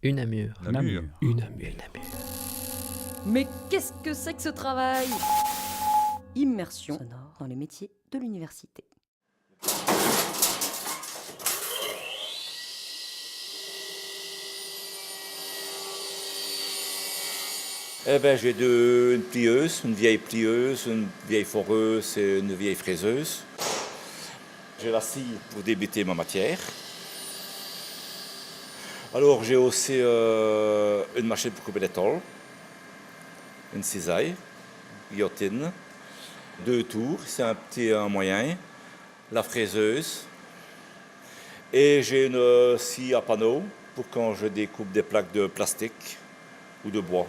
Unamur. Namur. Unamur. Mais qu'est-ce que c'est que ce travail? Immersion sonore dans les métiers de l'université. Eh ben, j'ai une plieuse, une vieille foreuse et une vieille fraiseuse. J'ai la scie pour débuter ma matière. Alors j'ai aussi une machine pour couper les tôles, une cisaille, guillotine, 2 tours, c'est un petit un moyen, la fraiseuse. Et j'ai une scie à panneau pour quand je découpe des plaques de plastique ou de bois.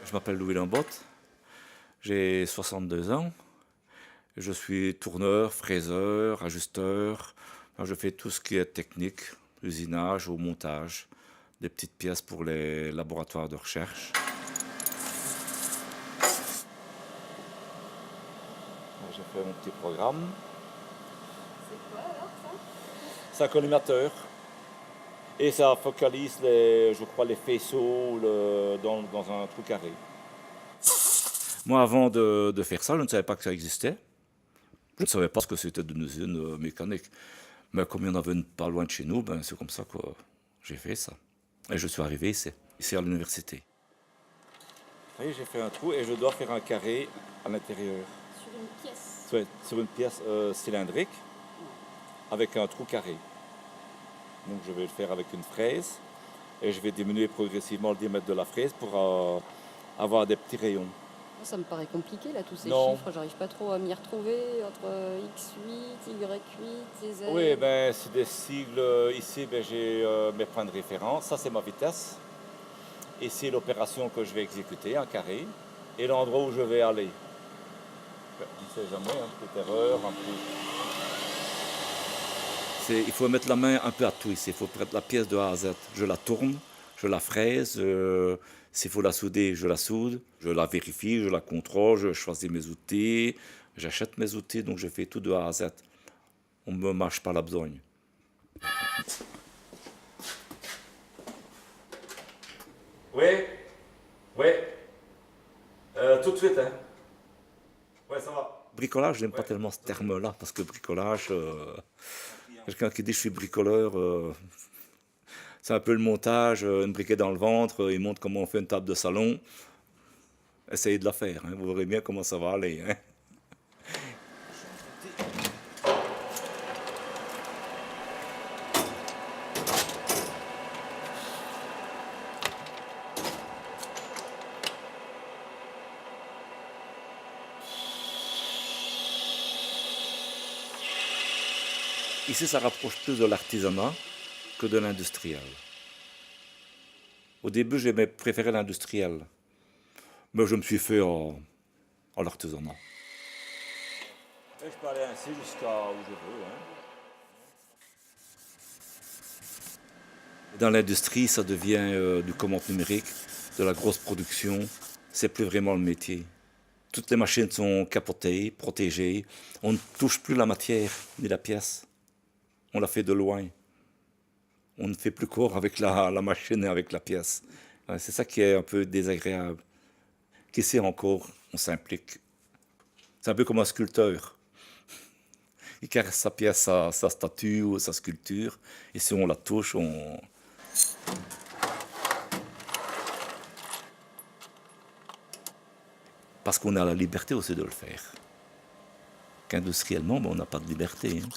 Je m'appelle Louis Lambotte, j'ai 62 ans. Je suis tourneur, fraiseur, ajusteur. Enfin, je fais tout ce qui est technique, usinage ou montage, des petites pièces pour les laboratoires de recherche. J'ai fait mon petit programme. C'est quoi alors ça? C'est un collimateur. Et ça focalise, je crois, les faisceaux dans un trou carré. Moi, avant de faire ça, je ne savais pas que ça existait. Je ne savais pas ce que c'était d'une usine mécanique. Mais comme il y en avait une pas loin de chez nous, ben, c'est comme ça que j'ai fait ça. Et je suis arrivé ici à l'université. Vous voyez, j'ai fait un trou et je dois faire un carré à l'intérieur. Sur une pièce. Ouais, sur une pièce cylindrique avec un trou carré. Donc je vais le faire avec une fraise et je vais diminuer progressivement le diamètre de la fraise pour avoir des petits rayons. Ça me paraît compliqué là, tous ces Non. chiffres, j'arrive pas trop à m'y retrouver entre X8, Y8, ZZ. Oui, ben, c'est des sigles. Ici, ben, j'ai mes points de référence. Ça, c'est ma vitesse. Ici, l'opération que je vais exécuter, un carré. Et l'endroit où je vais aller. Ben, je ne sais jamais, une petite erreur, un peu. Il faut mettre la main un peu à tout ici. Il faut prendre la pièce de A à Z. Je la tourne, je la fraise. S'il faut la souder, je la soude. Je la vérifie, je la contrôle, je choisis mes outils. J'achète mes outils, donc je fais tout de A à Z. On ne me mâche pas la besogne. Oui, oui. Tout de suite, hein. Ouais, ça va. Bricolage, je n'aime pas tellement ce terme-là, parce que bricolage, quelqu'un qui dit je suis bricoleur, c'est un peu le montage, une briquette dans le ventre, il montre comment on fait une table de salon. Essayez de la faire, hein, vous verrez bien comment ça va aller. Hein. Ici, ça rapproche plus de l'artisanat que de l'industriel. Au début, j'aimais préférer l'industriel, mais je me suis fait à l'artisanat. Je peux aller ainsi jusqu'à où je veux. Hein. Dans l'industrie, ça devient du commande numérique, de la grosse production. C'est plus vraiment le métier. Toutes les machines sont capotées, protégées. On ne touche plus la matière ni la pièce. On la fait de loin. On ne fait plus corps avec la machine et avec la pièce. C'est ça qui est un peu désagréable. Qu'ici encore, on s'implique. C'est un peu comme un sculpteur. Il caresse sa pièce, sa statue ou sa sculpture. Et si on la touche, on... Parce qu'on a la liberté aussi de le faire. Qu'industriellement, on n'a pas de liberté. Hein.